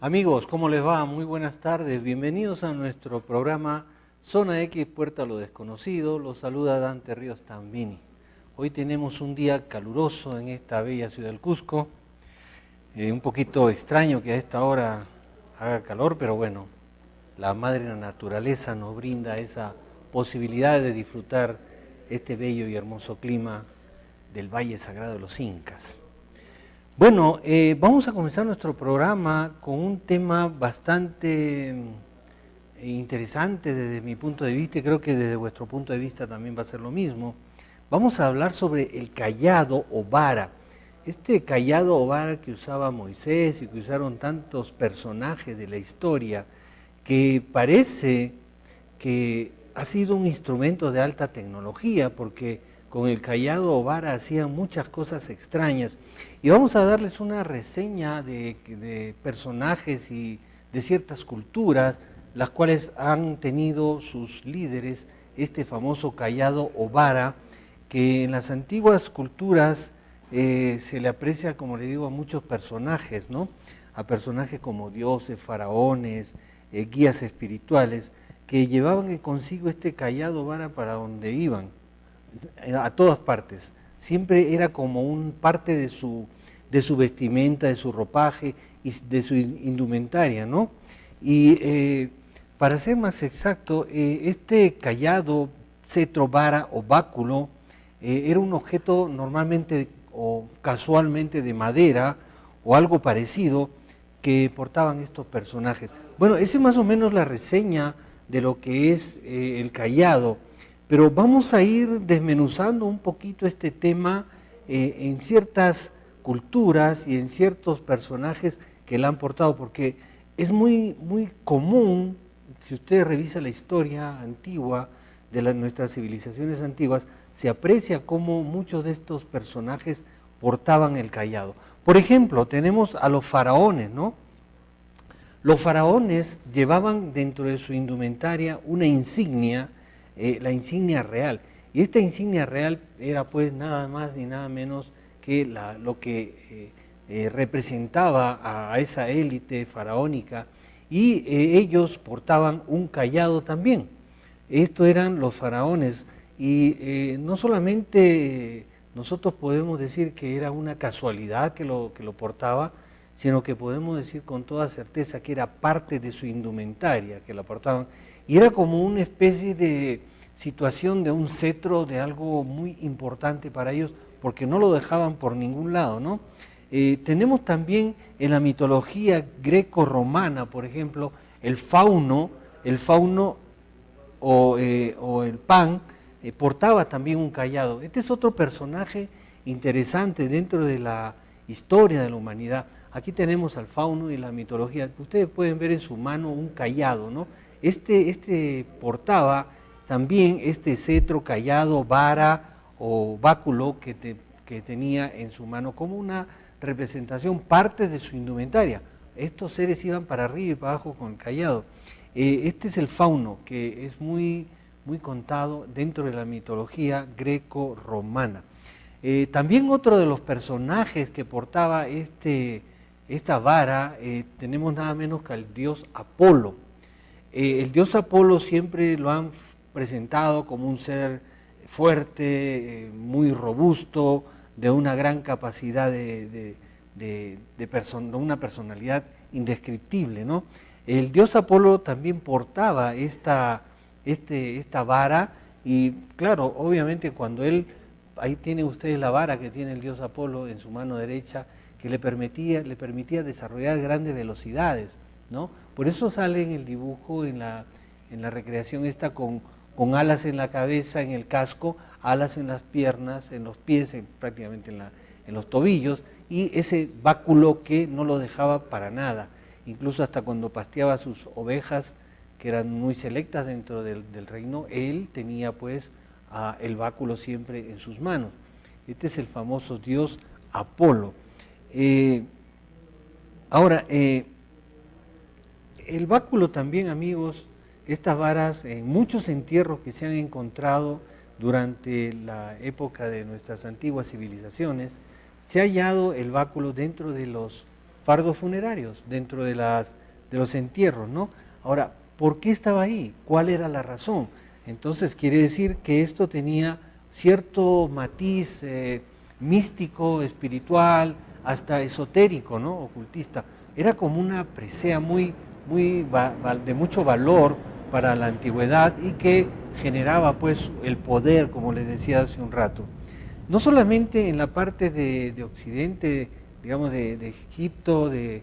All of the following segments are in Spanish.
Amigos, ¿cómo les va? Muy buenas tardes. Bienvenidos a nuestro programa Zona X, Puerta a lo Desconocido. Los saluda Dante Ríos Tambini. Hoy tenemos un día caluroso en esta bella ciudad del Cusco. Un poquito extraño que a esta hora haga calor, pero bueno, la madre naturaleza nos brinda esa posibilidad de disfrutar este bello y hermoso clima del Valle Sagrado de los Incas. Bueno, vamos a comenzar nuestro programa con un tema bastante interesante desde mi punto de vista y creo que desde vuestro punto de vista también va a ser lo mismo. Vamos a hablar sobre el cayado o vara. Este cayado o vara que usaba Moisés y que usaron tantos personajes de la historia, que parece que ha sido un instrumento de alta tecnología porque con el cayado o vara hacían muchas cosas extrañas. Y vamos a darles una reseña de personajes y de ciertas culturas, las cuales han tenido sus líderes este famoso cayado o vara, que en las antiguas culturas se le aprecia, como le digo, a muchos personajes, ¿no? A personajes como dioses, faraones, guías espirituales, que llevaban consigo este cayado o vara para donde iban, a todas partes. Siempre era como un parte de su vestimenta, de su ropaje y de su indumentaria, ¿no? Y para ser más exacto, este cayado, cetro, vara o báculo era un objeto normalmente o casualmente de madera o algo parecido que portaban estos personajes. Bueno, esa es más o menos la reseña de lo que es el cayado. Pero vamos a ir desmenuzando un poquito este tema en ciertas culturas y en ciertos personajes que la han portado, porque es muy común, si usted revisa la historia antigua de nuestras civilizaciones antiguas, se aprecia cómo muchos de estos personajes portaban el cayado. Por ejemplo, tenemos a los faraones, ¿no? Los faraones llevaban dentro de su indumentaria una insignia, la insignia real. Y esta insignia real era pues nada más ni nada menos que lo que representaba a esa élite faraónica, y ellos portaban un cayado también. Estos eran los faraones y no solamente nosotros podemos decir que era una casualidad que lo portaba, sino que podemos decir con toda certeza que era parte de su indumentaria que la portaban. Y era como una especie de situación de un cetro, de algo muy importante para ellos, porque no lo dejaban por ningún lado, ¿no? Tenemos también en la mitología greco-romana, por ejemplo, el fauno o el Pan, portaba también un cayado. Este es otro personaje interesante dentro de la historia de la humanidad. Aquí tenemos al fauno y la mitología. Ustedes pueden ver en su mano un cayado, ¿no? Este portaba también este cetro, cayado, vara o báculo que tenía en su mano como una representación, parte de su indumentaria. Estos seres iban para arriba y para abajo con el cayado. Este es el fauno, que es muy contado dentro de la mitología greco-romana. También otro de los personajes que portaba esta vara, tenemos nada menos que al dios Apolo. El dios Apolo siempre lo han presentado como un ser fuerte, muy robusto, de una gran capacidad de una personalidad indescriptible, ¿no? El dios Apolo también portaba esta vara y claro, obviamente cuando él, ahí tiene ustedes la vara que tiene el dios Apolo en su mano derecha, que le permitía desarrollar grandes velocidades, ¿no? Por eso sale en el dibujo, en la recreación esta, con alas en la cabeza, en el casco, alas en las piernas, en los pies, prácticamente en los tobillos, y ese báculo que no lo dejaba para nada. Incluso hasta cuando pasteaba sus ovejas, que eran muy selectas dentro del reino, él tenía pues el báculo siempre en sus manos. Este es el famoso dios Apolo. Ahora, el báculo también, amigos, estas varas, en muchos entierros que se han encontrado durante la época de nuestras antiguas civilizaciones, se ha hallado el báculo dentro de los fardos funerarios dentro de los entierros, ¿no? Ahora, ¿por qué estaba ahí? ¿Cuál era la razón? Entonces quiere decir que esto tenía cierto matiz místico, espiritual, hasta esotérico, ¿no? Ocultista. Era como una presea de mucho valor para la antigüedad y que generaba pues el poder, como les decía hace un rato. No solamente en la parte de Occidente, digamos de Egipto, de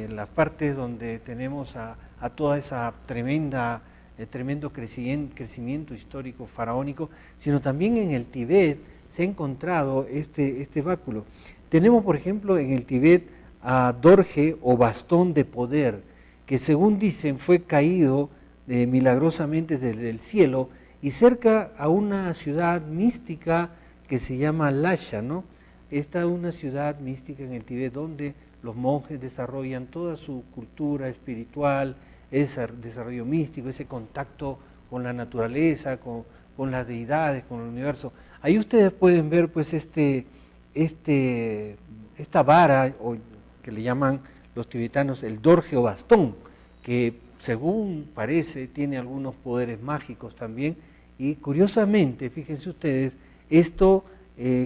las partes donde tenemos a toda esa tremendo crecimiento histórico faraónico, sino también en el Tíbet se ha encontrado este báculo. Tenemos, por ejemplo, en el Tíbet a Dorje o bastón de poder, que según dicen fue caído milagrosamente desde el cielo y cerca a una ciudad mística que se llama Lhasa, ¿no? Esta es una ciudad mística en el Tíbet donde los monjes desarrollan toda su cultura espiritual, ese desarrollo místico, ese contacto con la naturaleza, con las deidades, con el universo. Ahí ustedes pueden ver pues esta vara, o que le llaman los tibetanos el dorje o bastón, que según parece tiene algunos poderes mágicos también, y curiosamente, fíjense ustedes, esto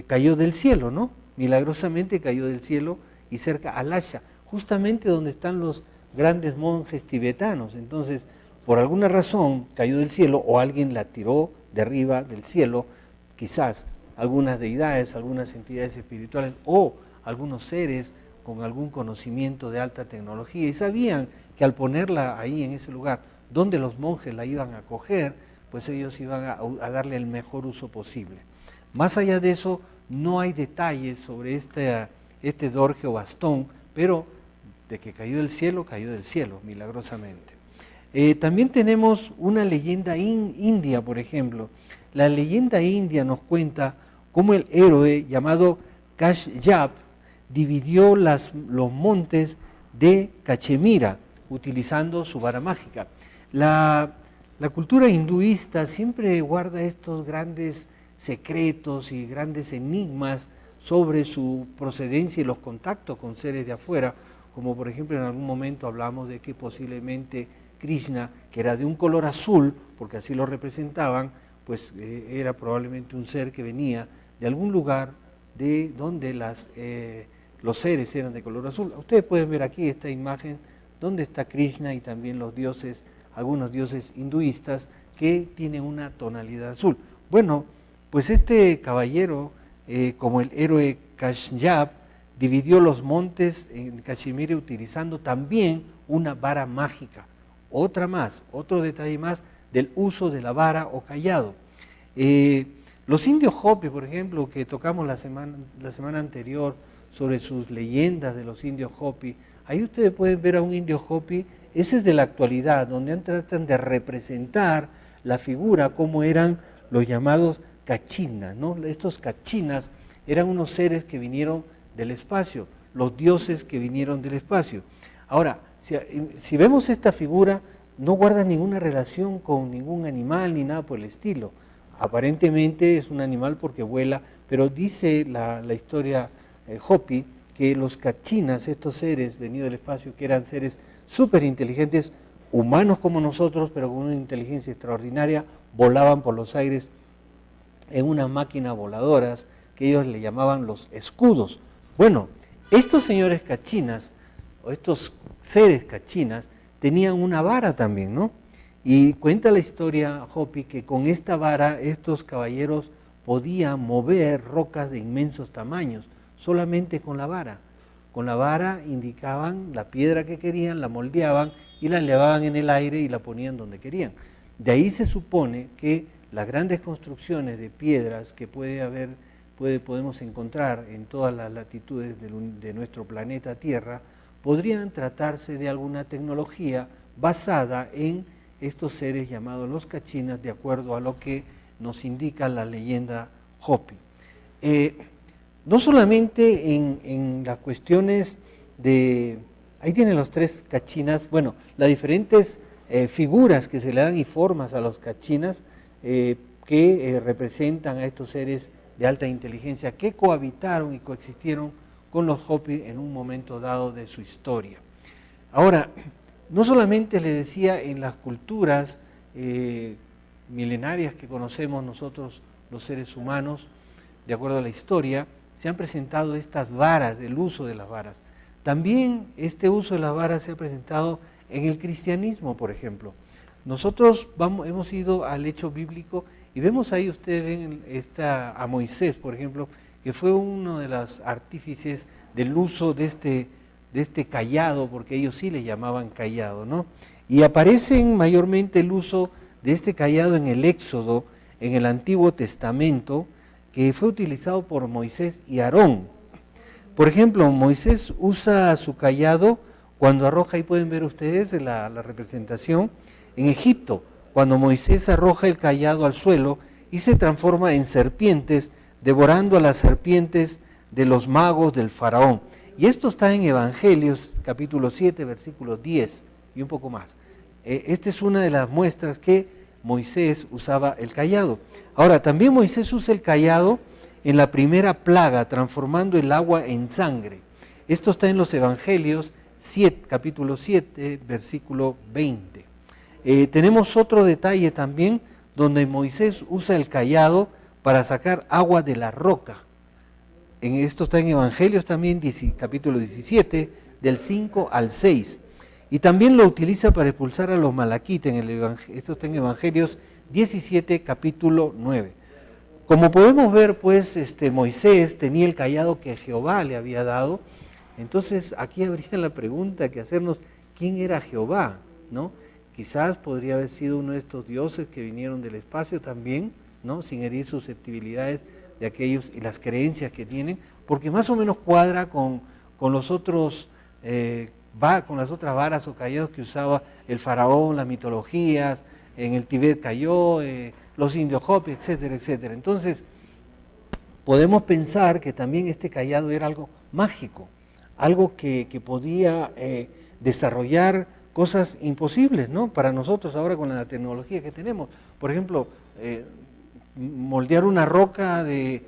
cayó del cielo, ¿no? Milagrosamente cayó del cielo y cerca a Lhasa, justamente donde están los grandes monjes tibetanos. Entonces, por alguna razón cayó del cielo o alguien la tiró de arriba del cielo, quizás algunas deidades, algunas entidades espirituales o algunos seres con algún conocimiento de alta tecnología, y sabían que al ponerla ahí en ese lugar donde los monjes la iban a coger, pues ellos iban a darle el mejor uso posible. Más allá de eso, no hay detalles sobre este dorje o bastón, pero de que cayó del cielo, milagrosamente. También tenemos una leyenda india, por ejemplo. La leyenda india nos cuenta cómo el héroe llamado Kashyap dividió los montes de Cachemira utilizando su vara mágica. La cultura hinduista siempre guarda estos grandes secretos y grandes enigmas sobre su procedencia y los contactos con seres de afuera, como por ejemplo en algún momento hablamos de que posiblemente Krishna, que era de un color azul, porque así lo representaban, pues era probablemente un ser que venía de algún lugar de donde los seres eran de color azul. Ustedes pueden ver aquí esta imagen donde está Krishna y también los dioses, algunos dioses hinduistas que tienen una tonalidad azul. Bueno, pues este caballero, como el héroe Kashyap, dividió los montes en Cachemira utilizando también una vara mágica. Otro detalle más del uso de la vara o cayado. Los indios Hopi, por ejemplo, que tocamos la semana anterior sobre sus leyendas de los indios Hopi, ahí ustedes pueden ver a un indio Hopi, ese es de la actualidad, donde tratan de representar la figura como eran los llamados cachinas, ¿no? Estos cachinas eran unos seres que vinieron del espacio, los dioses que vinieron del espacio. Ahora, si vemos esta figura, no guarda ninguna relación con ningún animal ni nada por el estilo. Aparentemente es un animal porque vuela, pero dice la historia Hopi que los cachinas, estos seres venidos del espacio, que eran seres súper inteligentes, humanos como nosotros, pero con una inteligencia extraordinaria, volaban por los aires en unas máquinas voladoras que ellos le llamaban los escudos. Bueno, estos señores cachinas, o estos seres cachinas, tenían una vara también, ¿no? Y cuenta la historia Hopi que con esta vara estos caballeros podían mover rocas de inmensos tamaños, solamente con la vara. Con la vara indicaban la piedra que querían, la moldeaban y la elevaban en el aire y la ponían donde querían. De ahí se supone que las grandes construcciones de piedras que podemos encontrar en todas las latitudes de nuestro planeta Tierra, podrían tratarse de alguna tecnología basada en estos seres llamados los cachinas, de acuerdo a lo que nos indica la leyenda Hopi. No solamente en las cuestiones de, ahí tienen los tres cachinas, bueno, las diferentes figuras que se le dan y formas a los cachinas que representan a estos seres de alta inteligencia que cohabitaron y coexistieron con los Hopi en un momento dado de su historia. Ahora, no solamente le decía en las culturas milenarias que conocemos nosotros los seres humanos, de acuerdo a la historia, se han presentado estas varas, el uso de las varas. También este uso de las varas se ha presentado en el cristianismo, por ejemplo. Nosotros hemos ido al hecho bíblico y vemos ahí, ustedes ven a Moisés, por ejemplo, que fue uno de los artífices del uso de este cayado, porque ellos sí le llamaban cayado, ¿no? Y aparecen mayormente el uso de este cayado en el Éxodo, en el Antiguo Testamento, que fue utilizado por Moisés y Aarón. Por ejemplo, Moisés usa su cayado cuando arroja, ahí pueden ver ustedes la representación, en Egipto, cuando Moisés arroja el cayado al suelo y se transforma en serpientes, devorando a las serpientes de los magos del faraón. Y esto está en Evangelios, capítulo 7, versículo 10 y un poco más. Esta es una de las muestras que Moisés usaba el cayado. Ahora, también Moisés usa el cayado en la primera plaga, transformando el agua en sangre. Esto está en los Evangelios, capítulo 7, versículo 20. Tenemos otro detalle también, donde Moisés usa el cayado para sacar agua de la roca. Esto está en Evangelios también, capítulo 17, del 5 al 6. Y también lo utiliza para expulsar a los malaquitas. Esto está en Evangelios 17, capítulo 9. Como podemos ver, pues, Moisés tenía el cayado que Jehová le había dado. Entonces, aquí habría la pregunta que hacernos, ¿quién era Jehová? ¿No? Quizás podría haber sido uno de estos dioses que vinieron del espacio también, ¿no? Sin herir susceptibilidades de aquellos y las creencias que tienen, porque más o menos cuadra con los otros con las otras varas o callados que usaba el faraón, las mitologías, en el Tíbet cayó, los indios Hopi, etcétera, etcétera. Entonces, podemos pensar que también este cayado era algo mágico, algo que podía desarrollar cosas imposibles, ¿no? Para nosotros ahora con la tecnología que tenemos. Por ejemplo, moldear una roca de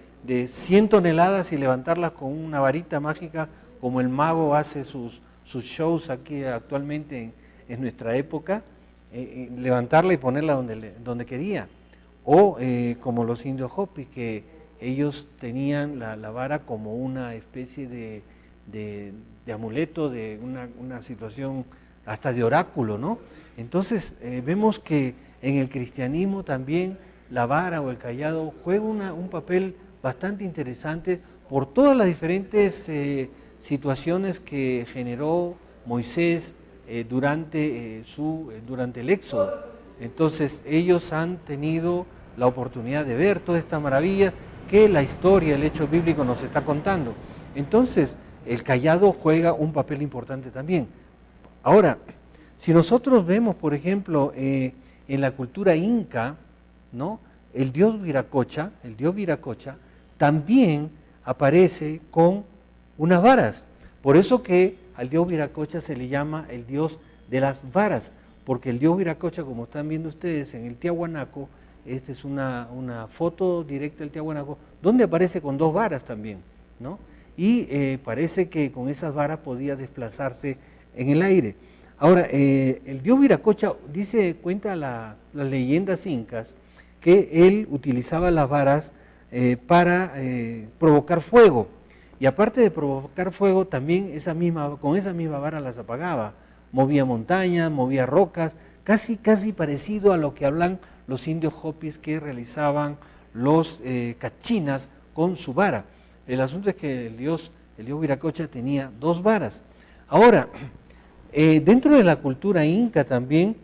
100 toneladas y levantarlas con una varita mágica, como el mago hace sus shows aquí actualmente en nuestra época, levantarla y ponerla donde quería. O como los indios Hopi, que ellos tenían la vara como una especie de amuleto, de una situación hasta de oráculo, ¿no? Entonces vemos que en el cristianismo también la vara o el cayado juega un papel bastante interesante por todas las diferentes situaciones que generó Moisés durante el Éxodo. Entonces ellos han tenido la oportunidad de ver toda esta maravilla que la historia, el hecho bíblico nos está contando. Entonces el cayado juega un papel importante también. Ahora, si nosotros vemos, por ejemplo, en la cultura inca, ¿no? El dios Viracocha también aparece con unas varas. Por eso que al dios Viracocha se le llama el dios de las varas, porque el dios Viracocha, como están viendo ustedes en el Tiahuanaco, esta es una foto directa del Tiahuanaco, donde aparece con dos varas también, ¿no? Y parece que con esas varas podía desplazarse en el aire. Ahora, el dios Viracocha cuenta las leyendas incas, que él utilizaba las varas para provocar fuego. Y aparte de provocar fuego, también con esa misma vara las apagaba. Movía montañas, movía rocas, casi parecido a lo que hablan los indios Hopis que realizaban los cachinas con su vara. El asunto es que el dios Viracocha tenía dos varas. Ahora, dentro de la cultura inca también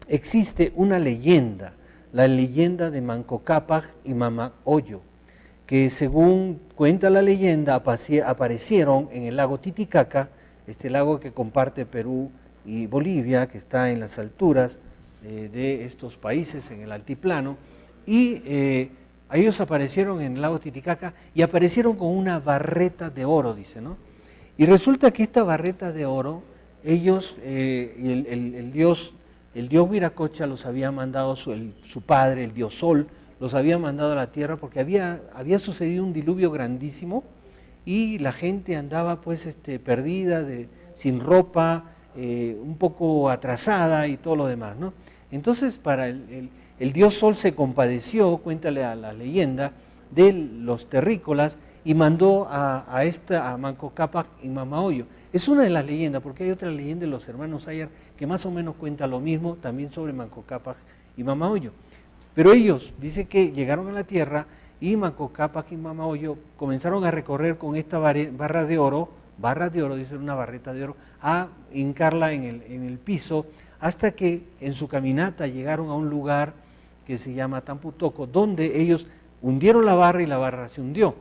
existe una leyenda, la leyenda de Manco Cápac y Mamac Oyo, que según cuenta la leyenda aparecieron en el lago Titicaca, este lago que comparte Perú y Bolivia, que está en las alturas de estos países, en el altiplano, y ellos aparecieron en el lago Titicaca y aparecieron con una barreta de oro, dice, ¿no? Y resulta que esta barreta de oro, ellos, el dios Viracocha los había mandado, su padre, el dios Sol, los había mandado a la tierra porque había sucedido un diluvio grandísimo y la gente andaba pues perdida, sin ropa, un poco atrasada y todo lo demás, ¿no? Entonces para el dios Sol se compadeció, cuéntale a la leyenda, de los terrícolas y mandó a Manco Cápac y Mamahoyo. Es una de las leyendas, porque hay otra leyenda de los hermanos Sayar que más o menos cuenta lo mismo, también sobre Manco Cápac y Mamahoyo. Pero ellos, dice que llegaron a la tierra y Manco Cápac y Mamahoyo comenzaron a recorrer con esta barra de oro, dice una barreta de oro, a hincarla en el piso, hasta que en su caminata llegaron a un lugar que se llama Tamputoco, donde ellos hundieron la barra y la barra se hundió.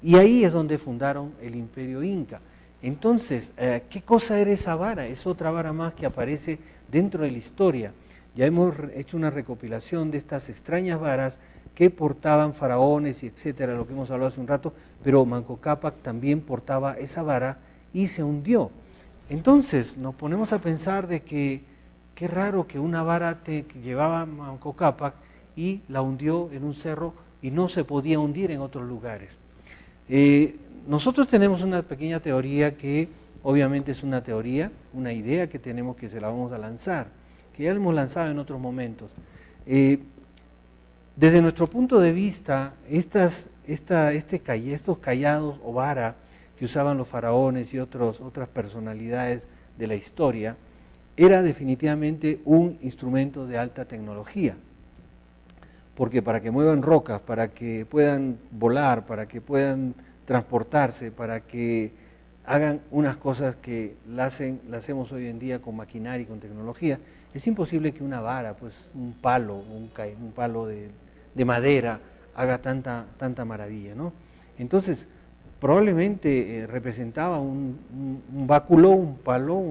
Y ahí es donde fundaron el imperio inca. Entonces, ¿qué cosa era esa vara? Es otra vara más que aparece dentro de la historia. Ya hemos hecho una recopilación de estas extrañas varas que portaban faraones y etcétera, lo que hemos hablado hace un rato, pero Manco Cápac también portaba esa vara y se hundió. Entonces, nos ponemos a pensar de que qué raro que una vara que llevaba Manco Cápac y la hundió en un cerro y no se podía hundir en otros lugares. Nosotros tenemos una pequeña teoría que obviamente es una teoría, una idea que tenemos que se la vamos a lanzar, que ya la hemos lanzado en otros momentos. Desde nuestro punto de vista, estos callados o vara que usaban los faraones y otras personalidades de la historia, era definitivamente un instrumento de alta tecnología. Porque para que muevan rocas, para que puedan volar, para que puedan transportarse, para que hagan unas cosas que las hacemos hoy en día con maquinaria y con tecnología, es imposible que una vara, pues un palo de madera haga tanta maravilla, ¿no? Entonces, probablemente representaba un báculo, un palo,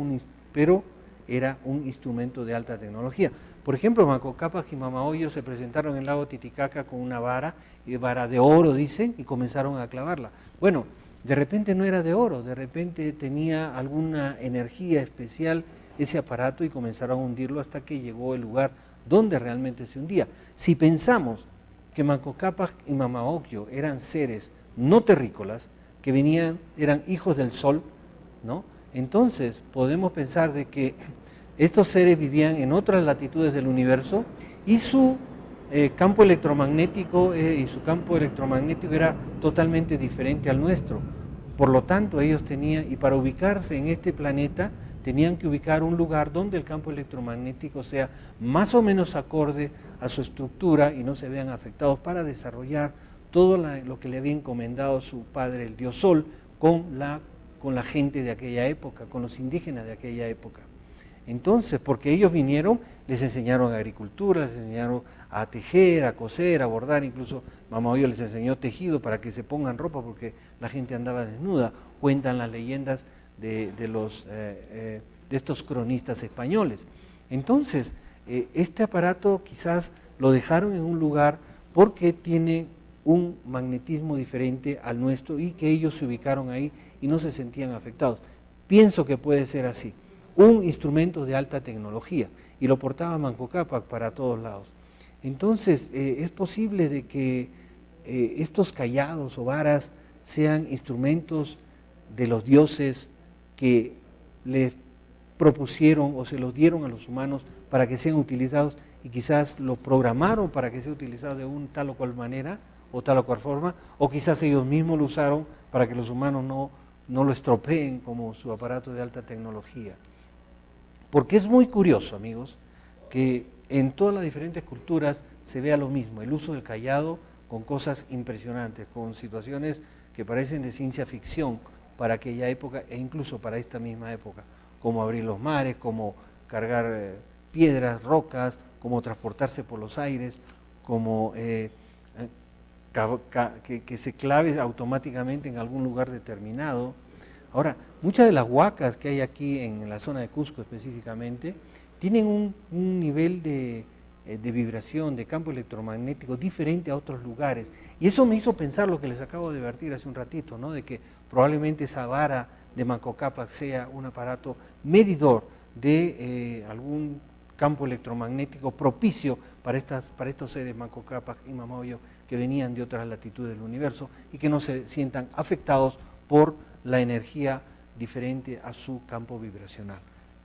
pero era un instrumento de alta tecnología. Por ejemplo, Manco Cápac y Mamahoyo se presentaron en el lago Titicaca con una vara de oro, dicen, y comenzaron a clavarla. Bueno, de repente no era de oro, de repente tenía alguna energía especial ese aparato y comenzaron a hundirlo hasta que llegó el lugar donde realmente se hundía. Si pensamos que Manco Cápac y Mamahoyo eran seres no terrícolas, que eran hijos del sol, ¿no? Entonces podemos pensar de que estos seres vivían en otras latitudes del universo y su campo electromagnético era totalmente diferente al nuestro. Por lo tanto, ellos tenían, y para ubicarse en este planeta, tenían que ubicar un lugar donde el campo electromagnético sea más o menos acorde a su estructura y no se vean afectados para desarrollar todo lo que le había encomendado su padre, el dios Sol, con la gente de aquella época, con los indígenas de aquella época. Entonces, porque ellos vinieron, les enseñaron agricultura, les enseñaron a tejer, a coser, a bordar, incluso Mamahoyo les enseñó tejido para que se pongan ropa porque la gente andaba desnuda. Cuentan las leyendas de estos cronistas españoles. Entonces, este aparato quizás lo dejaron en un lugar porque tiene un magnetismo diferente al nuestro y que ellos se ubicaron ahí y no se sentían afectados. Pienso que puede ser así. Un instrumento de alta tecnología y lo portaba Manco Cápac para todos lados. Entonces, es posible de que estos callados o varas sean instrumentos de los dioses que les propusieron o se los dieron a los humanos para que sean utilizados y quizás lo programaron para que sea utilizado de un tal o cual manera o tal o cual forma, o quizás ellos mismos lo usaron para que los humanos no lo estropeen como su aparato de alta tecnología. Porque es muy curioso, amigos, que en todas las diferentes culturas se vea lo mismo, el uso del cayado con cosas impresionantes, con situaciones que parecen de ciencia ficción para aquella época e incluso para esta misma época, como abrir los mares, como cargar piedras, rocas, como transportarse por los aires, como que se clave automáticamente en algún lugar determinado. Ahora, muchas de las huacas que hay aquí en la zona de Cusco específicamente, tienen un nivel de vibración, de campo electromagnético diferente a otros lugares. Y eso me hizo pensar lo que les acabo de advertir hace un ratito, ¿no? De que probablemente esa vara de Manco Cápac sea un aparato medidor de algún campo electromagnético propicio para estos seres Manco Cápac y Mamahoyo que venían de otras latitudes del universo y que no se sientan afectados por la energía diferente a su campo vibracional.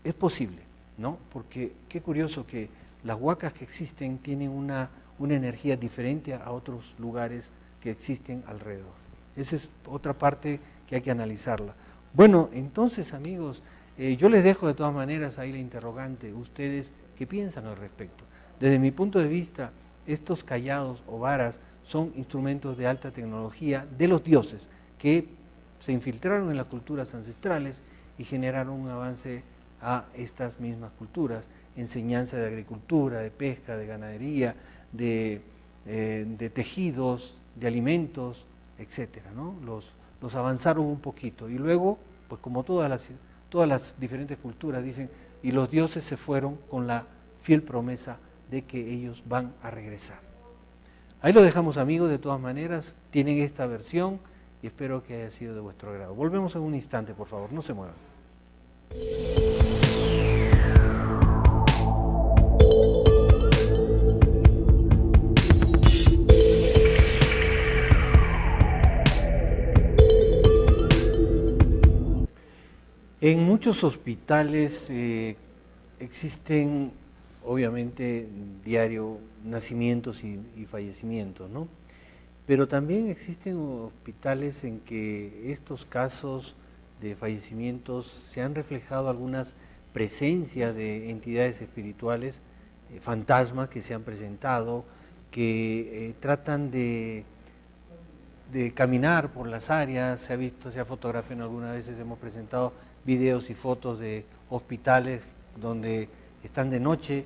Es posible, ¿no? Porque qué curioso que las huacas que existen tienen una energía diferente a otros lugares que existen alrededor. Esa es otra parte que hay que analizarla. Bueno, entonces amigos, yo les dejo de todas maneras ahí la interrogante, ustedes qué piensan al respecto. Desde mi punto de vista, estos callados o varas son instrumentos de alta tecnología de los dioses que se infiltraron en las culturas ancestrales y generaron un avance a estas mismas culturas, enseñanza de agricultura, de pesca, de ganadería, de tejidos, de alimentos, etcétera, ¿no? Los avanzaron un poquito y luego, pues como todas las diferentes culturas dicen, y los dioses se fueron con la fiel promesa de que ellos van a regresar. Ahí lo dejamos amigos, de todas maneras, tienen esta versión y espero que haya sido de vuestro agrado. Volvemos en un instante, por favor, no se muevan. En muchos hospitales existen, obviamente, diario nacimientos y fallecimientos, ¿no? Pero también existen hospitales en que estos casos de fallecimientos se han reflejado algunas presencias de entidades espirituales, fantasmas que se han presentado, que tratan de caminar por las áreas. Se ha visto, se ha fotografiado algunas veces, hemos presentado videos y fotos de hospitales donde están de noche,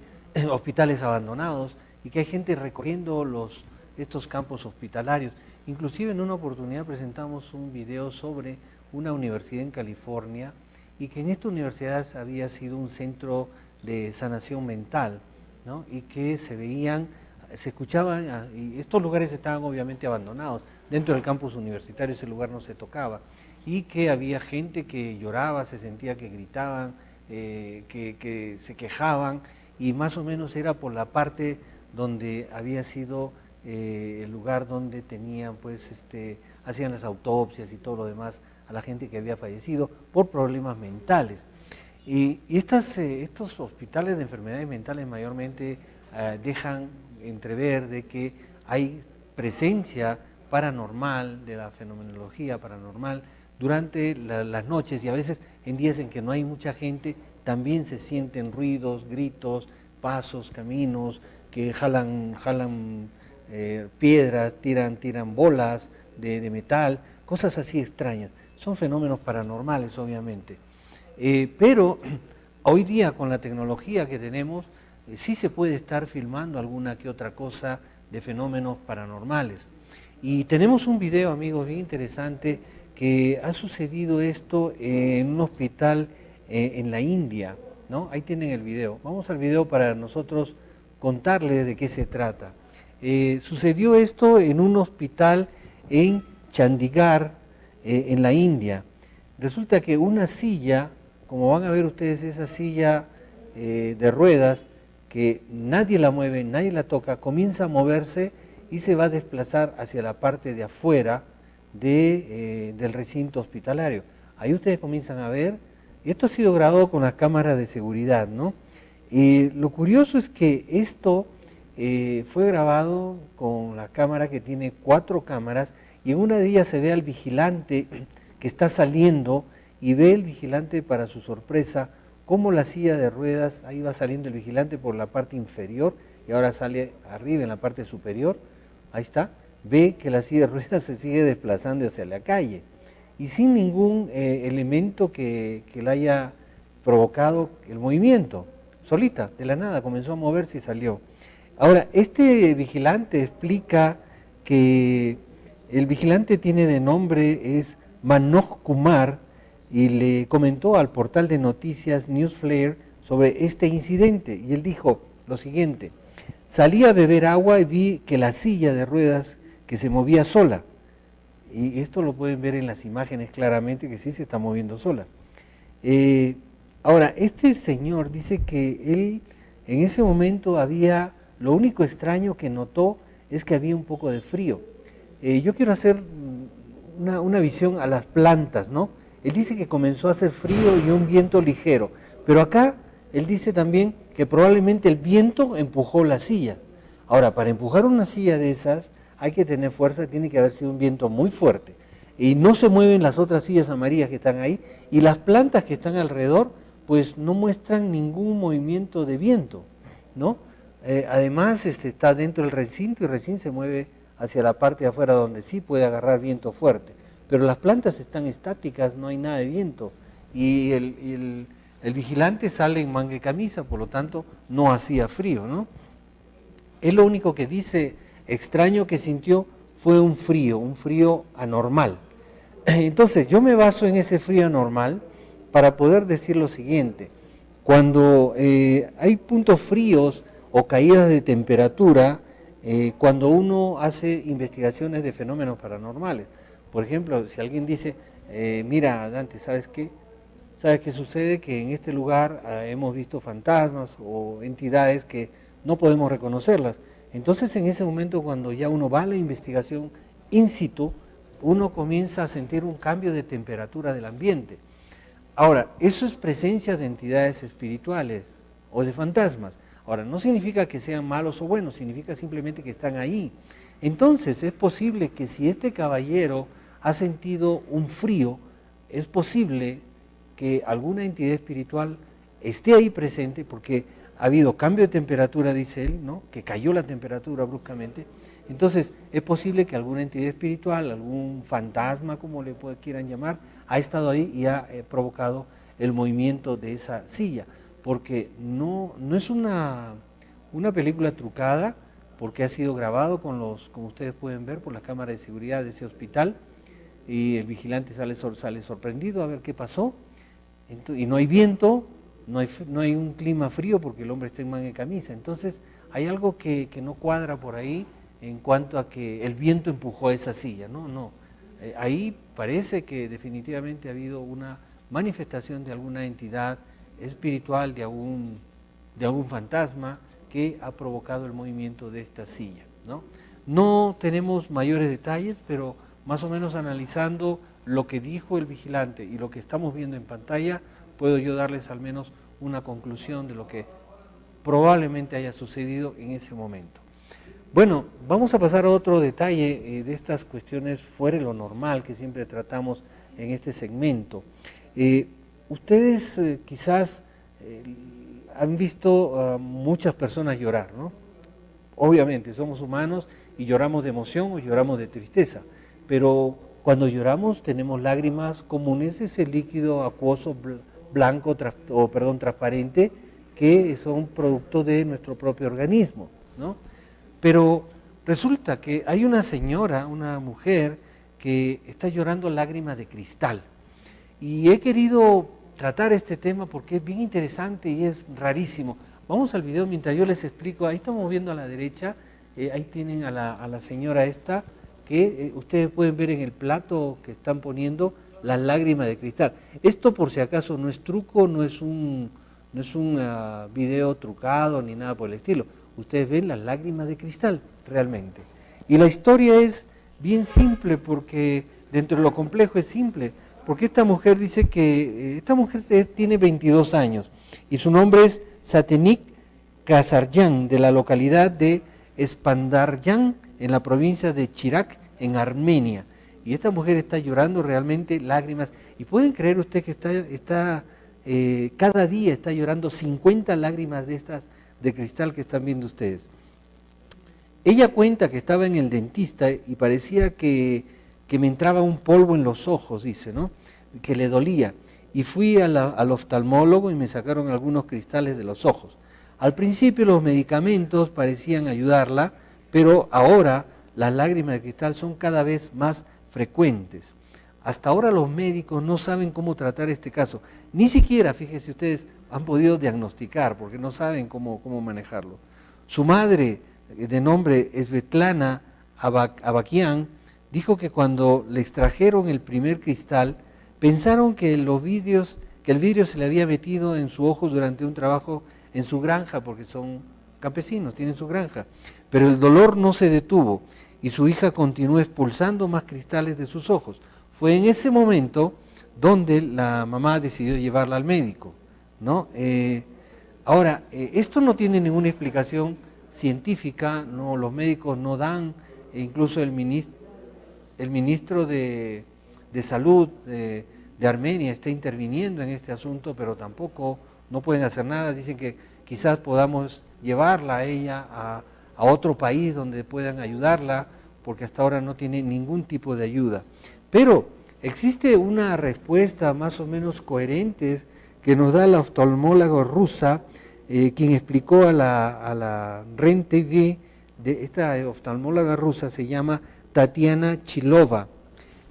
hospitales abandonados, y que hay gente recorriendo estos campos hospitalarios. Inclusive en una oportunidad presentamos un video sobre una universidad en California, y que en esta universidad había sido un centro de sanación mental, ¿no? Y que se escuchaban, y estos lugares estaban obviamente abandonados. Dentro del campus universitario ese lugar no se tocaba, y que había gente que lloraba, se sentía que gritaban, que se quejaban, y más o menos era por la parte donde había sido el lugar donde tenían, pues, hacían las autopsias y todo lo demás a la gente que había fallecido por problemas mentales. Y estos hospitales de enfermedades mentales mayormente dejan entrever de que hay presencia paranormal, de la fenomenología paranormal, durante las noches, y a veces en días en que no hay mucha gente, también se sienten ruidos, gritos, pasos, caminos, que jalan piedras, tiran bolas de metal, cosas así extrañas. Son fenómenos paranormales, obviamente. Pero hoy día, con la tecnología que tenemos, sí se puede estar filmando alguna que otra cosa de fenómenos paranormales. Y tenemos un video, amigos, bien interesante, que ha sucedido esto en un hospital en la India, ¿no? Ahí tienen el video. Vamos al video para nosotros contarles de qué se trata. Sucedió esto en un hospital en Chandigarh, en la India. Resulta que una silla, como van a ver ustedes, esa silla de ruedas, que nadie la mueve, nadie la toca, comienza a moverse y se va a desplazar hacia la parte de afuera del recinto hospitalario. Ahí ustedes comienzan a ver, y esto ha sido grabado con las cámaras de seguridad, ¿no? Lo curioso es que esto fue grabado con la cámara que tiene 4 cámaras, y en una de ellas se ve al vigilante que está saliendo, y ve el vigilante, para su sorpresa, cómo la silla de ruedas, ahí va saliendo el vigilante por la parte inferior, y ahora sale arriba en la parte superior, ahí está, ve que la silla de ruedas se sigue desplazando hacia la calle, y sin ningún elemento que le haya provocado el movimiento. Solita, de la nada, comenzó a moverse y salió. Ahora, este vigilante explica que el vigilante tiene de nombre, es Manoj Kumar, y le comentó al portal de noticias Newsflare sobre este incidente, y él dijo lo siguiente: salí a beber agua y vi que la silla de ruedas que se movía sola, y esto lo pueden ver en las imágenes claramente, que sí se está moviendo sola. Ahora, este señor dice que él en ese momento lo único extraño que notó es que había un poco de frío. Yo quiero hacer una visión a las plantas, ¿no? Él dice que comenzó a hacer frío y un viento ligero, pero acá él dice también que probablemente el viento empujó la silla. Ahora, para empujar una silla de esas hay que tener fuerza, tiene que haber sido un viento muy fuerte. Y no se mueven las otras sillas amarillas que están ahí, y las plantas que están alrededor pues no muestran ningún movimiento de viento, ¿no? Además está dentro del recinto y recién se mueve hacia la parte de afuera donde sí puede agarrar viento fuerte. Pero las plantas están estáticas, no hay nada de viento. Y el vigilante sale en manga y camisa, por lo tanto no hacía frío, ¿no? Él lo único que dice extraño que sintió fue un frío anormal. Entonces yo me baso en ese frío anormal para poder decir lo siguiente. Cuando hay puntos fríos o caídas de temperatura, cuando uno hace investigaciones de fenómenos paranormales, por ejemplo, si alguien dice, mira Dante, ¿sabes qué? ¿Sabes qué sucede? Que en este lugar hemos visto fantasmas o entidades que no podemos reconocerlas. Entonces en ese momento, cuando ya uno va a la investigación in situ, uno comienza a sentir un cambio de temperatura del ambiente. Ahora, eso es presencia de entidades espirituales o de fantasmas. Ahora, no significa que sean malos o buenos, significa simplemente que están ahí. Entonces, es posible que si este caballero ha sentido un frío, es posible que alguna entidad espiritual esté ahí presente, porque ha habido cambio de temperatura, dice él, ¿no? Que cayó la temperatura bruscamente. Entonces, es posible que alguna entidad espiritual, algún fantasma, como le quieran llamar, ha estado ahí y ha provocado el movimiento de esa silla. Porque no es una película trucada, porque ha sido grabado como ustedes pueden ver, por la cámara de seguridad de ese hospital, y el vigilante sale sorprendido a ver qué pasó, y no hay viento, no hay un clima frío porque el hombre está en manga y camisa. Entonces hay algo que no cuadra por ahí en cuanto a que el viento empujó esa silla, no. Ahí parece que definitivamente ha habido una manifestación de alguna entidad espiritual, de algún fantasma que ha provocado el movimiento de esta silla, ¿no? No tenemos mayores detalles, pero más o menos analizando lo que dijo el vigilante y lo que estamos viendo en pantalla, puedo yo darles al menos una conclusión de lo que probablemente haya sucedido en ese momento. Bueno, vamos a pasar a otro detalle de estas cuestiones fuera de lo normal que siempre tratamos en este segmento. Ustedes quizás han visto a muchas personas llorar, ¿no? Obviamente, somos humanos y lloramos de emoción o lloramos de tristeza, pero cuando lloramos tenemos lágrimas comunes, ese líquido acuoso blanco, transparente, que son producto de nuestro propio organismo, ¿no? Pero resulta que hay una señora, una mujer, que está llorando lágrimas de cristal. Y he querido tratar este tema porque es bien interesante y es rarísimo. Vamos al video mientras yo les explico. Ahí estamos viendo a la derecha, ahí tienen a la señora esta, que ustedes pueden ver en el plato que están poniendo las lágrimas de cristal. Esto, por si acaso, no es truco, no es un video trucado ni nada por el estilo. Ustedes ven las lágrimas de cristal realmente. Y la historia es bien simple, porque dentro de lo complejo es simple, porque esta mujer dice que esta mujer tiene 22 años y su nombre es Satenik Kasaryan, de la localidad de Espandaryan, en la provincia de Chiraq, en Armenia. Y esta mujer está llorando realmente lágrimas. Y pueden creer ustedes que cada día está llorando 50 lágrimas de estas de cristal que están viendo ustedes. Ella cuenta que estaba en el dentista y parecía que me entraba un polvo en los ojos, dice, ¿no? Que le dolía. Y fui al oftalmólogo y me sacaron algunos cristales de los ojos. Al principio los medicamentos parecían ayudarla, pero ahora las lágrimas de cristal son cada vez más frecuentes. Hasta ahora los médicos no saben cómo tratar este caso. Ni siquiera, fíjense ustedes, han podido diagnosticar porque no saben cómo manejarlo. Su madre, de nombre Svetlana Abakian, dijo que cuando le extrajeron el primer cristal, pensaron que el vidrio se le había metido en su ojo durante un trabajo en su granja, porque son campesinos, tienen su granja. Pero el dolor no se detuvo y su hija continuó expulsando más cristales de sus ojos. Fue en ese momento donde la mamá decidió llevarla al médico, ¿no? Ahora, esto no tiene ninguna explicación científica, no, los médicos no dan, e incluso el ministro de Salud de Armenia está interviniendo en este asunto, pero tampoco no pueden hacer nada. Dicen que quizás podamos llevarla a ella a otro país donde puedan ayudarla, porque hasta ahora no tiene ningún tipo de ayuda. Pero existe una respuesta más o menos coherente que nos da la oftalmóloga rusa, quien explicó a la REN TV, de esta oftalmóloga rusa se llama Tatiana Chilova.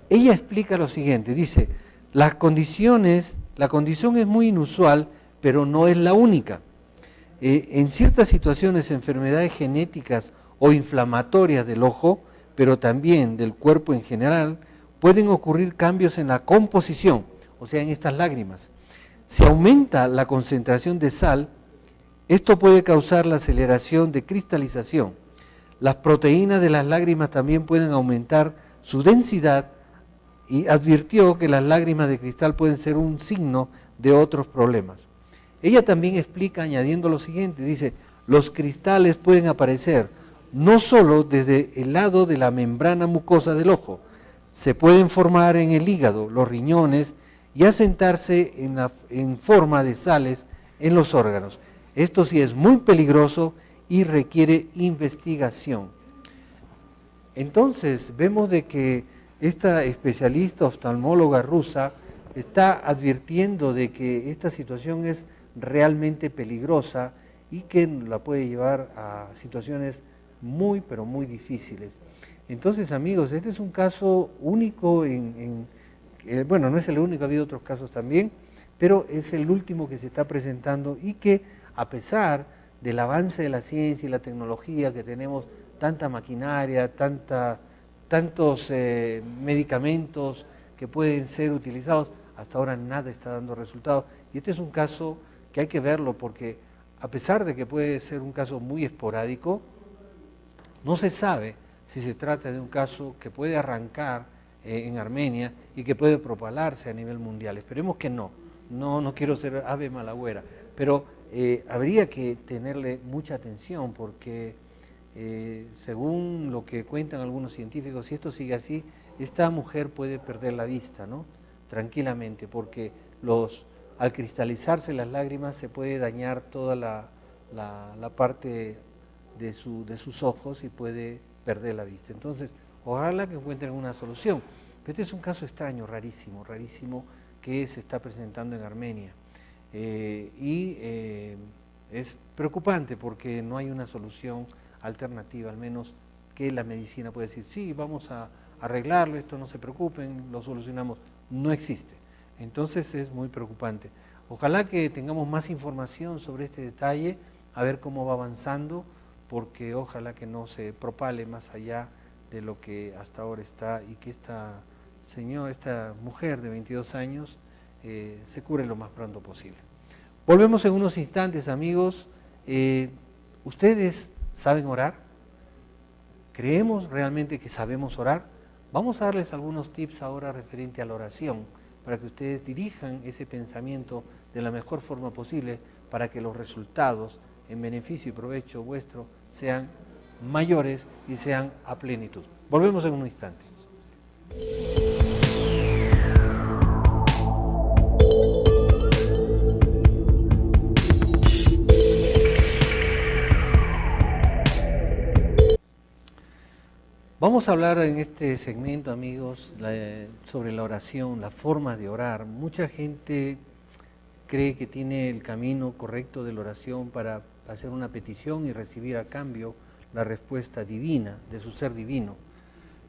Ella explica lo siguiente, dice, la condición es muy inusual, pero no es la única. En ciertas situaciones, enfermedades genéticas o inflamatorias del ojo, pero también del cuerpo en general, pueden ocurrir cambios en la composición, o sea, en estas lágrimas. Si aumenta la concentración de sal, esto puede causar la aceleración de cristalización. Las proteínas de las lágrimas también pueden aumentar su densidad y advirtió que las lágrimas de cristal pueden ser un signo de otros problemas. Ella también explica añadiendo lo siguiente, dice, los cristales pueden aparecer no solo desde el lado de la membrana mucosa del ojo, se pueden formar en el hígado, los riñones y asentarse en forma de sales en los órganos. Esto sí es muy peligroso y requiere investigación. Entonces vemos de que esta especialista oftalmóloga rusa está advirtiendo de que esta situación es realmente peligrosa y que la puede llevar a situaciones muy, pero muy difíciles. Entonces, amigos, este es un caso único, bueno, no es el único, ha habido otros casos también, pero es el último que se está presentando y que a pesar del avance de la ciencia y la tecnología, que tenemos tanta maquinaria, tantos medicamentos que pueden ser utilizados, hasta ahora nada está dando resultados. Y este es un caso que hay que verlo porque a pesar de que puede ser un caso muy esporádico, no se sabe si se trata de un caso que puede arrancar en Armenia y que puede propalarse a nivel mundial. Esperemos que no quiero ser ave malagüera, pero habría que tenerle mucha atención porque según lo que cuentan algunos científicos, si esto sigue así, esta mujer puede perder la vista, ¿no? Tranquilamente, porque al cristalizarse las lágrimas se puede dañar toda la parte de sus ojos y puede perder la vista. Entonces, ojalá que encuentren una solución. Pero este es un caso extraño, rarísimo, que se está presentando en Armenia. Es preocupante porque no hay una solución alternativa, al menos que la medicina puede decir, sí, vamos a arreglarlo, esto no se preocupen, lo solucionamos. No existe. Entonces es muy preocupante. Ojalá que tengamos más información sobre este detalle, a ver cómo va avanzando, porque ojalá que no se propale más allá de lo que hasta ahora está y que esta mujer de 22 años se cure lo más pronto posible. Volvemos en unos instantes, amigos. ¿Ustedes saben orar? ¿Creemos realmente que sabemos orar? Vamos a darles algunos tips ahora referente a la oración, para que ustedes dirijan ese pensamiento de la mejor forma posible, para que los resultados en beneficio y provecho vuestro sean mayores y sean a plenitud. Volvemos en un instante. Vamos a hablar en este segmento, amigos, sobre la oración, la forma de orar. Mucha gente cree que tiene el camino correcto de la oración para hacer una petición y recibir a cambio la respuesta divina de su ser divino.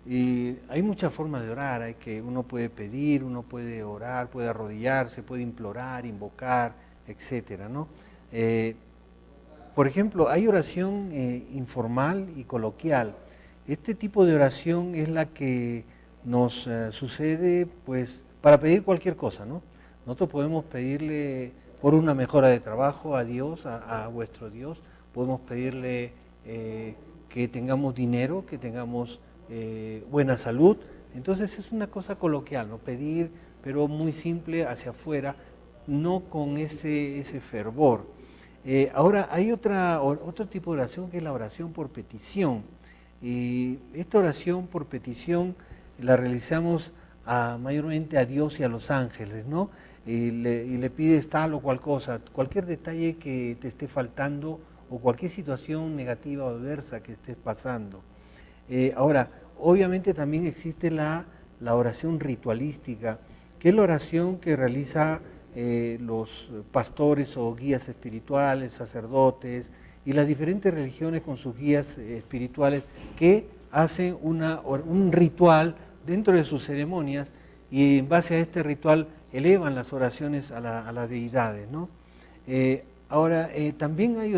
Y hay muchas formas de orar, uno puede pedir, uno puede orar, puede arrodillarse, puede implorar, invocar, etcétera, ¿no? Por ejemplo, hay oración informal y coloquial. Este tipo de oración es la que nos sucede pues para pedir cualquier cosa, ¿no? Nosotros podemos pedirle por una mejora de trabajo a Dios, a vuestro Dios, podemos pedirle que tengamos dinero, que tengamos buena salud. Entonces es una cosa coloquial, ¿no? Pedir, pero muy simple hacia afuera, no con ese fervor. Ahora hay otro tipo de oración que es la oración por petición. Y esta oración por petición la realizamos mayormente a Dios y a los ángeles, ¿no? Y le pides tal o cual cosa, cualquier detalle que te esté faltando o cualquier situación negativa o adversa que estés pasando. Ahora, obviamente también existe la oración ritualística, que es la oración que realiza los pastores o guías espirituales, sacerdotes y las diferentes religiones con sus guías espirituales que hacen un ritual dentro de sus ceremonias y en base a este ritual elevan las oraciones a las deidades, ¿no? Ahora, también hay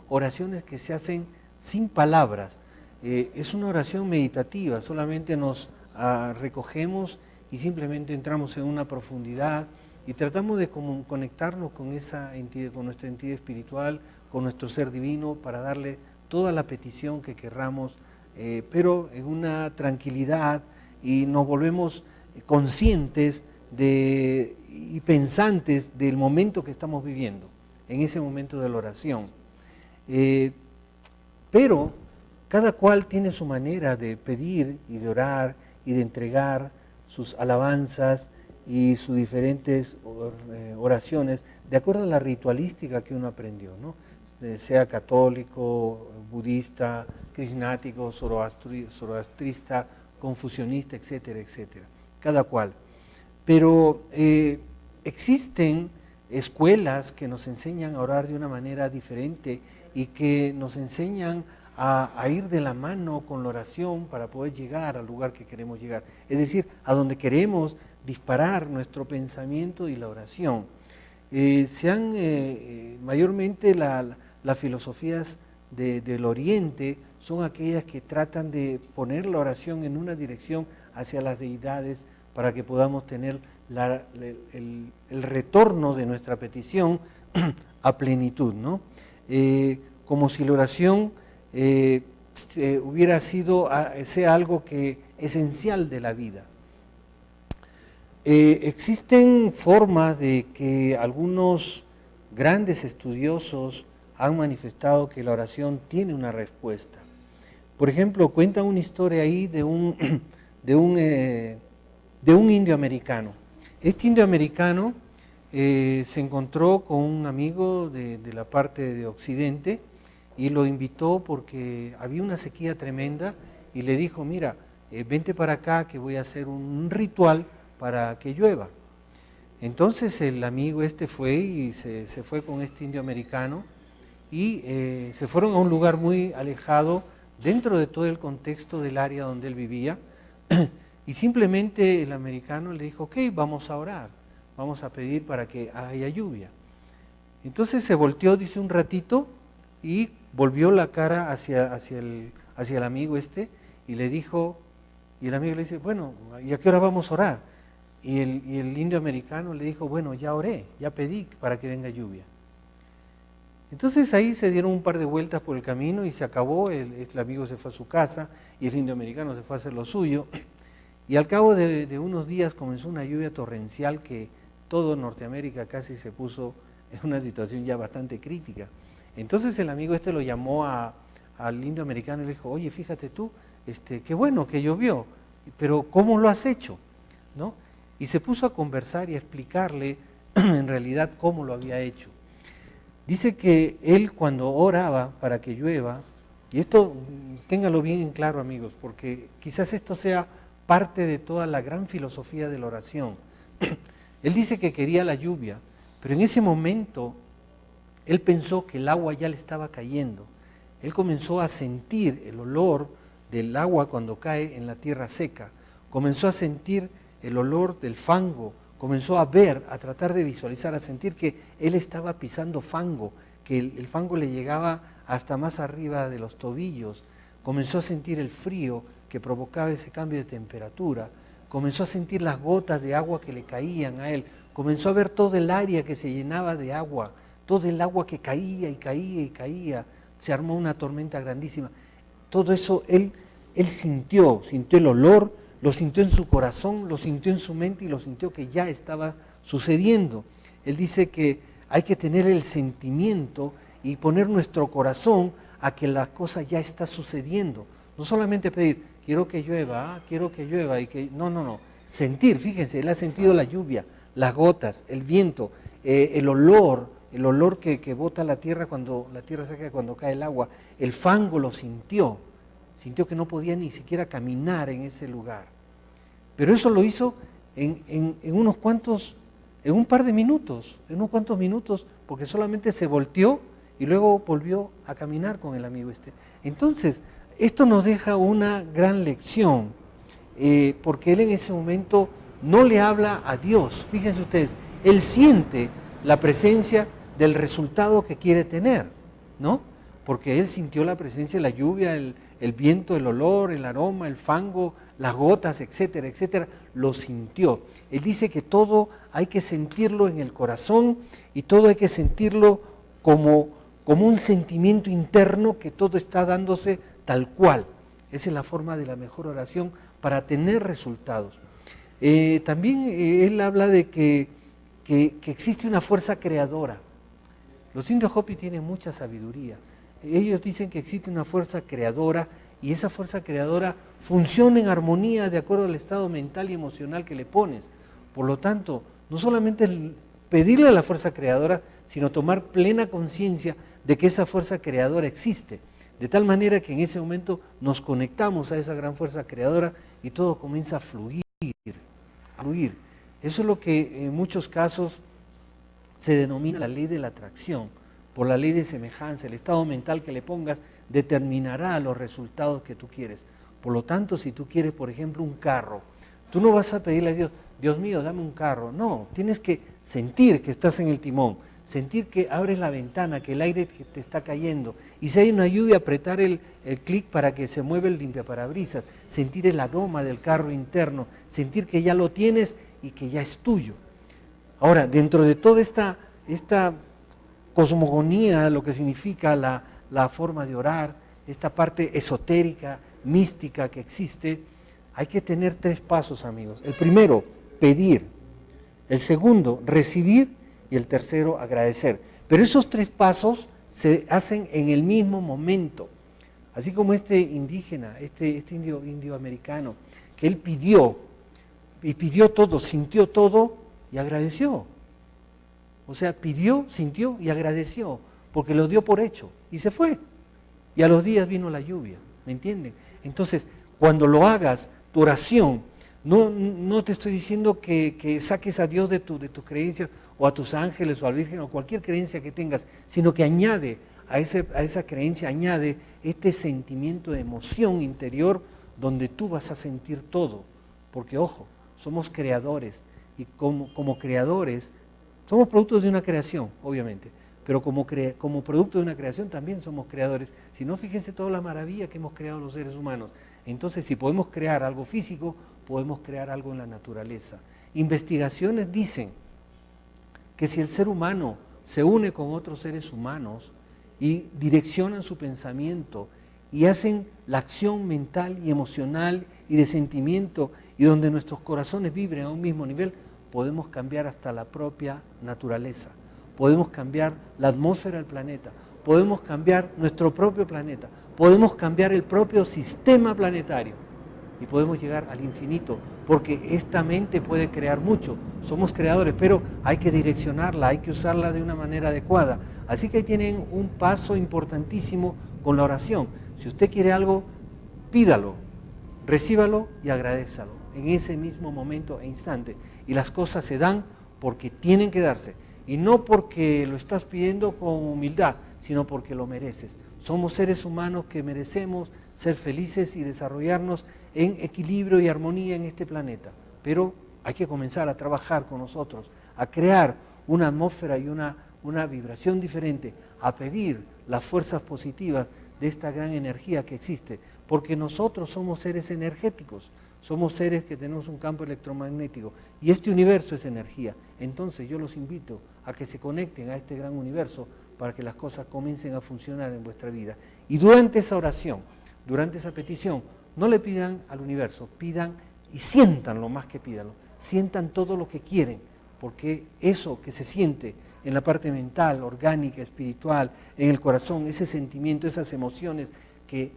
oraciones que se hacen sin palabras. Es una oración meditativa, solamente nos recogemos y simplemente entramos en una profundidad y tratamos de conectarnos con esa entidad, con nuestra entidad espiritual, con nuestro ser divino, para darle toda la petición que querramos, pero en una tranquilidad, y nos volvemos conscientes y pensantes del momento que estamos viviendo, en ese momento de la oración. Pero cada cual tiene su manera de pedir y de orar y de entregar sus alabanzas y sus diferentes oraciones de acuerdo a la ritualística que uno aprendió, ¿no? Sea católico, budista, crismático, zoroastrista, confucionista, etcétera, etcétera. Cada cual. Pero existen escuelas que nos enseñan a orar de una manera diferente y que nos enseñan a ir de la mano con la oración para poder llegar al lugar que queremos llegar. Es decir, a donde queremos disparar nuestro pensamiento y la oración. Mayormente las filosofías del Oriente son aquellas que tratan de poner la oración en una dirección hacia las deidades para que podamos tener el retorno de nuestra petición a plenitud, ¿no? Como si la oración sea algo esencial de la vida. Existen formas de que algunos grandes estudiosos han manifestado que la oración tiene una respuesta. Por ejemplo, cuentan una historia ahí de un indio americano. Este indio americano se encontró con un amigo de la parte de Occidente y lo invitó porque había una sequía tremenda y le dijo, mira, vente para acá que voy a hacer un ritual para que llueva. Entonces el amigo fue y se fue con este indio americano y se fueron a un lugar muy alejado dentro de todo el contexto del área donde él vivía y simplemente el americano le dijo, ok, vamos a orar, vamos a pedir para que haya lluvia. Entonces se volteó, dice, un ratito y volvió la cara hacia el amigo y le dijo, y el amigo le dice, bueno, ¿y a qué hora vamos a orar? Y el indio americano le dijo, bueno, ya oré, ya pedí para que venga lluvia. Entonces ahí se dieron un par de vueltas por el camino y se acabó, el amigo se fue a su casa y el indio americano se fue a hacer lo suyo. Y al cabo de unos días comenzó una lluvia torrencial que todo Norteamérica casi se puso en una situación ya bastante crítica. Entonces el amigo lo llamó al indio americano y le dijo, oye, fíjate tú, qué bueno que llovió, pero ¿cómo lo has hecho? ¿No? Y se puso a conversar y a explicarle en realidad cómo lo había hecho. Dice que él cuando oraba para que llueva, y esto ténganlo bien en claro amigos, porque quizás esto sea parte de toda la gran filosofía de la oración. Él dice que quería la lluvia, pero en ese momento él pensó que el agua ya le estaba cayendo. Él comenzó a sentir el olor del agua cuando cae en la tierra seca, comenzó a sentir el olor del fango, comenzó a ver, a tratar de visualizar, a sentir que él estaba pisando fango, que el fango le llegaba hasta más arriba de los tobillos, comenzó a sentir el frío que provocaba ese cambio de temperatura, comenzó a sentir las gotas de agua que le caían a él, comenzó a ver todo el área que se llenaba de agua, todo el agua que caía y caía y caía, se armó una tormenta grandísima. Todo eso él él sintió el olor, lo sintió en su corazón, lo sintió en su mente y lo sintió que ya estaba sucediendo. Él dice que hay que tener el sentimiento y poner nuestro corazón a que la cosa ya está sucediendo. No solamente pedir, quiero que llueva, y que no. Sentir, fíjense, él ha sentido la lluvia, las gotas, el viento, el olor que bota la tierra cuando la tierra seca, cuando cae el agua. El fango lo sintió que no podía ni siquiera caminar en ese lugar. Pero eso lo hizo en un par de minutos, porque solamente se volteó y luego volvió a caminar con el amigo este. Entonces, esto nos deja una gran lección, porque él en ese momento no le habla a Dios. Fíjense ustedes, él siente la presencia del resultado que quiere tener, ¿no? Porque él sintió la presencia de la lluvia, el viento, el olor, el aroma, el fango, las gotas, etcétera, etcétera, lo sintió. Él dice que todo hay que sentirlo en el corazón y todo hay que sentirlo como un sentimiento interno, que todo está dándose tal cual. Esa es la forma de la mejor oración para tener resultados. También él habla de que existe una fuerza creadora. Los indios Hopi tienen mucha sabiduría. Ellos dicen que existe una fuerza creadora y esa fuerza creadora funciona en armonía de acuerdo al estado mental y emocional que le pones. Por lo tanto, no solamente es pedirle a la fuerza creadora, sino tomar plena conciencia de que esa fuerza creadora existe. De tal manera que en ese momento nos conectamos a esa gran fuerza creadora y todo comienza a fluir. Eso es lo que en muchos casos se denomina la ley de la atracción, por la ley de semejanza. El estado mental que le pongas determinará los resultados que tú quieres. Por lo tanto, si tú quieres, por ejemplo, un carro, tú no vas a pedirle a Dios, Dios mío, dame un carro. No, tienes que sentir que estás en el timón, sentir que abres la ventana, que el aire te está cayendo, y si hay una lluvia, apretar el clic para que se mueva el limpiaparabrisas, sentir el aroma del carro interno, sentir que ya lo tienes y que ya es tuyo. Ahora, dentro de toda esta cosmogonía, lo que significa la forma de orar, esta parte esotérica, mística que existe, hay que tener 3 pasos, amigos. El primero, pedir. El segundo, recibir. Y el tercero, agradecer. Pero esos 3 pasos se hacen en el mismo momento. Así como este indígena, este indio americano, que él pidió todo, sintió todo y agradeció. O sea, pidió, sintió y agradeció, porque lo dio por hecho y se fue. Y a los días vino la lluvia, ¿me entienden? Entonces, cuando lo hagas, tu oración, no te estoy diciendo que saques a Dios de tus creencias, o a tus ángeles, o al Virgen, o cualquier creencia que tengas, sino que añade a esa creencia, añade este sentimiento de emoción interior donde tú vas a sentir todo. Porque, ojo, somos creadores, y como creadores, somos productos de una creación, obviamente, pero como producto de una creación también somos creadores. Si no, fíjense toda la maravilla que hemos creado los seres humanos. Entonces, si podemos crear algo físico, podemos crear algo en la naturaleza. Investigaciones dicen que si el ser humano se une con otros seres humanos y direccionan su pensamiento y hacen la acción mental y emocional y de sentimiento, y donde nuestros corazones vibren a un mismo nivel, podemos cambiar hasta la propia naturaleza, podemos cambiar la atmósfera del planeta, podemos cambiar nuestro propio planeta, podemos cambiar el propio sistema planetario y podemos llegar al infinito, porque esta mente puede crear mucho. Somos creadores, pero hay que direccionarla, hay que usarla de una manera adecuada. Así que ahí tienen un paso importantísimo con la oración. Si usted quiere algo, pídalo, recíbalo y agradézalo en ese mismo momento e instante. Y las cosas se dan porque tienen que darse. Y no porque lo estás pidiendo con humildad, sino porque lo mereces. Somos seres humanos que merecemos ser felices y desarrollarnos en equilibrio y armonía en este planeta. Pero hay que comenzar a trabajar con nosotros, a crear una atmósfera y una vibración diferente, a pedir las fuerzas positivas de esta gran energía que existe, porque nosotros somos seres energéticos, somos seres que tenemos un campo electromagnético y este universo es energía. Entonces yo los invito a que se conecten a este gran universo para que las cosas comiencen a funcionar en vuestra vida. Y durante esa oración, durante esa petición, no le pidan al universo, pidan y sientan lo más que pidan, sientan todo lo que quieren, porque eso que se siente en la parte mental, orgánica, espiritual, en el corazón, ese sentimiento, esas emociones que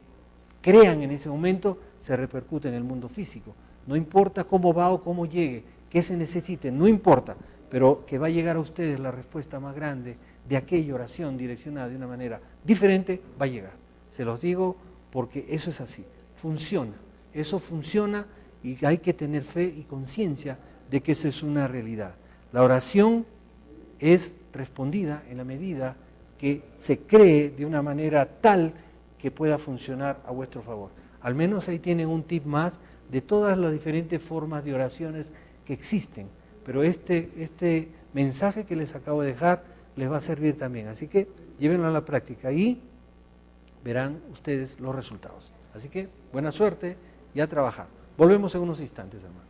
crean en ese momento, se repercute en el mundo físico. No importa cómo va o cómo llegue, qué se necesite, no importa, pero que va a llegar a ustedes la respuesta más grande de aquella oración direccionada de una manera diferente, va a llegar. Se los digo porque eso es así, funciona, eso funciona y hay que tener fe y conciencia de que eso es una realidad. La oración es respondida en la medida que se cree de una manera tal que pueda funcionar a vuestro favor. Al menos ahí tienen un tip más de todas las diferentes formas de oraciones que existen, pero este mensaje que les acabo de dejar les va a servir también, así que llévenlo a la práctica y verán ustedes los resultados. Así que buena suerte y a trabajar. Volvemos en unos instantes, hermano.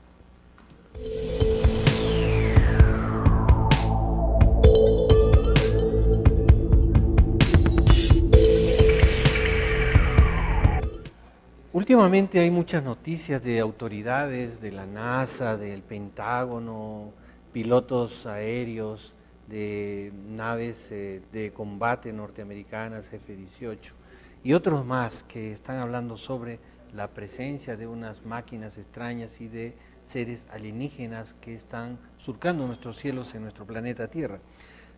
Últimamente hay muchas noticias de autoridades de la NASA, del Pentágono, pilotos aéreos de naves de combate norteamericanas F-18 y otros más que están hablando sobre la presencia de unas máquinas extrañas y de seres alienígenas que están surcando nuestros cielos en nuestro planeta Tierra.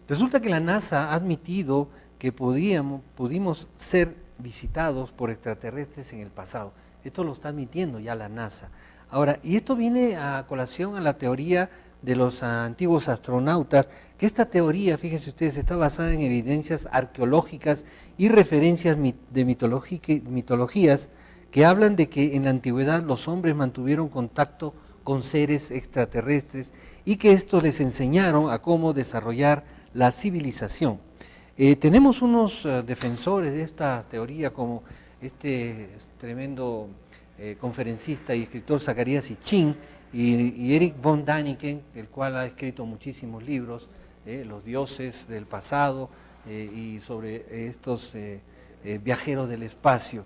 Resulta que la NASA ha admitido que pudimos ser visitados por extraterrestres en el pasado. Esto lo está admitiendo ya la NASA. Ahora, y esto viene a colación a la teoría de los antiguos astronautas, que esta teoría, fíjense ustedes, está basada en evidencias arqueológicas y referencias de mitologías que hablan de que en la antigüedad los hombres mantuvieron contacto con seres extraterrestres y que estos les enseñaron a cómo desarrollar la civilización. Tenemos unos defensores de esta teoría como este tremendo conferencista y escritor Zacarías Sitchin y Erich von Däniken, el cual ha escrito muchísimos libros, Los dioses del pasado y sobre estos viajeros del espacio.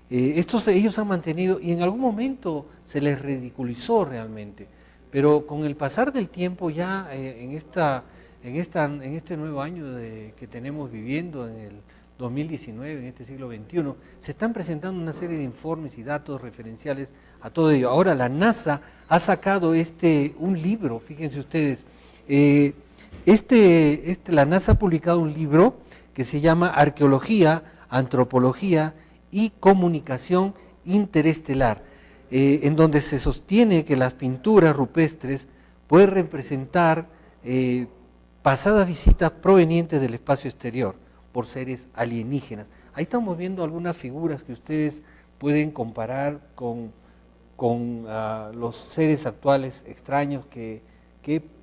Ellos han mantenido, y en algún momento se les ridiculizó realmente, pero con el pasar del tiempo ya en este nuevo año que tenemos viviendo, en el 2019, en este siglo XXI, se están presentando una serie de informes y datos referenciales a todo ello. Ahora la NASA ha sacado un libro, fíjense ustedes, la NASA ha publicado un libro que se llama Arqueología, Antropología y Comunicación Interestelar, en donde se sostiene que las pinturas rupestres pueden representar pasadas visitas provenientes del espacio exterior por seres alienígenas. Ahí estamos viendo algunas figuras que ustedes pueden comparar con los seres actuales extraños que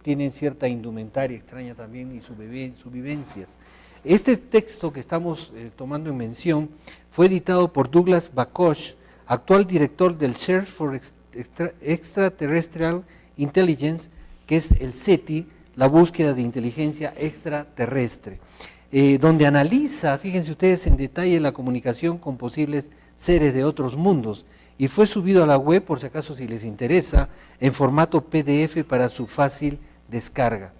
tienen cierta indumentaria extraña también y sus vivencias. Este texto que estamos tomando en mención fue editado por Douglas Bakosh, actual director del Search for Extraterrestrial Intelligence, que es el SETI, la búsqueda de inteligencia extraterrestre, donde analiza, fíjense ustedes, en detalle la comunicación con posibles seres de otros mundos, y fue subido a la web, por si acaso si les interesa, en formato PDF para su fácil descarga.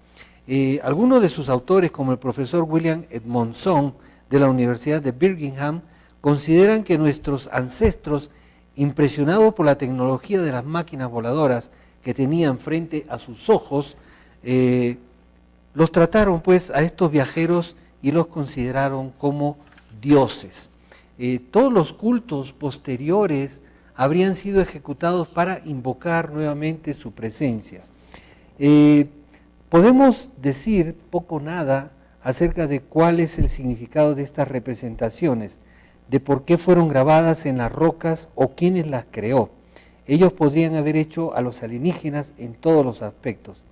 Algunos de sus autores, como el profesor William Edmondson de la Universidad de Birmingham, consideran que nuestros ancestros, impresionados por la tecnología de las máquinas voladoras que tenían frente a sus ojos, los trataron pues a estos viajeros y los consideraron como dioses. Todos los cultos posteriores habrían sido ejecutados para invocar nuevamente su presencia. Podemos decir poco o nada acerca de cuál es el significado de estas representaciones, de por qué fueron grabadas en las rocas o quiénes las creó. Ellos podrían haber hecho a los alienígenas en todos los aspectos.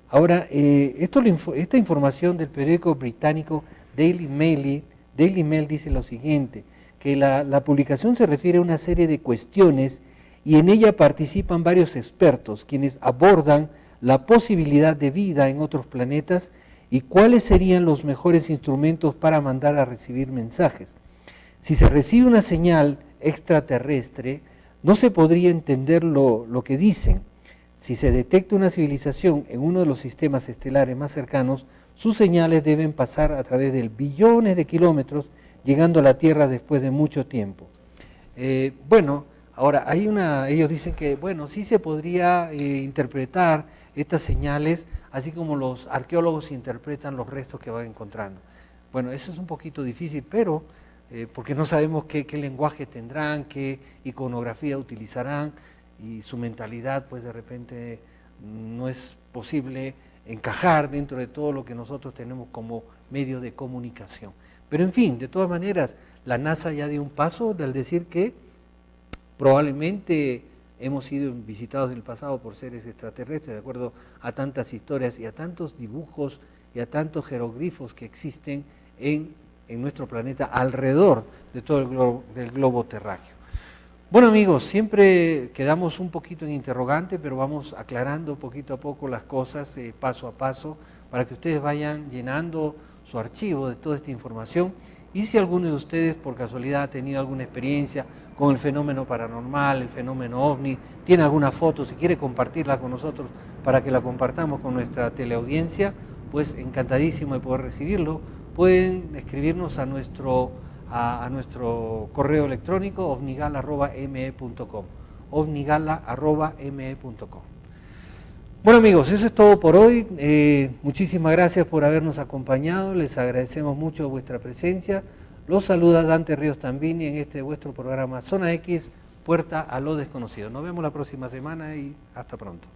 Ahora, esta información del periódico británico Daily Mail dice lo siguiente, que la publicación se refiere a una serie de cuestiones y en ella participan varios expertos quienes abordan la posibilidad de vida en otros planetas y cuáles serían los mejores instrumentos para mandar a recibir mensajes. Si se recibe una señal extraterrestre, no se podría entender lo que dicen. Si se detecta una civilización en uno de los sistemas estelares más cercanos, sus señales deben pasar a través de billones de kilómetros, llegando a la Tierra después de mucho tiempo. Bueno, ahora ellos dicen que, bueno, sí se podría interpretar estas señales, así como los arqueólogos interpretan los restos que van encontrando. Bueno, eso es un poquito difícil, pero porque no sabemos qué lenguaje tendrán, qué iconografía utilizarán, y su mentalidad, pues de repente no es posible encajar dentro de todo lo que nosotros tenemos como medio de comunicación. Pero en fin, de todas maneras, la NASA ya dio un paso al decir que probablemente hemos sido visitados en el pasado por seres extraterrestres, de acuerdo a tantas historias y a tantos dibujos y a tantos jeroglifos que existen en nuestro planeta alrededor de todo el globo terráqueo. Bueno amigos, siempre quedamos un poquito en interrogante, pero vamos aclarando poquito a poco las cosas, paso a paso, para que ustedes vayan llenando su archivo de toda esta información. Y si alguno de ustedes por casualidad ha tenido alguna experiencia con el fenómeno paranormal, el fenómeno ovni, tiene alguna foto, si quiere compartirla con nosotros para que la compartamos con nuestra teleaudiencia, pues encantadísimo de poder recibirlo. Pueden escribirnos a nuestro correo electrónico ovnigala@me.com, ovnigala@me.com. Bueno amigos, eso es todo por hoy. Muchísimas gracias por habernos acompañado, les agradecemos mucho vuestra presencia. Los saluda Dante Ríos Tambini en este vuestro programa Zona X, Puerta a lo Desconocido. Nos vemos la próxima semana y hasta pronto.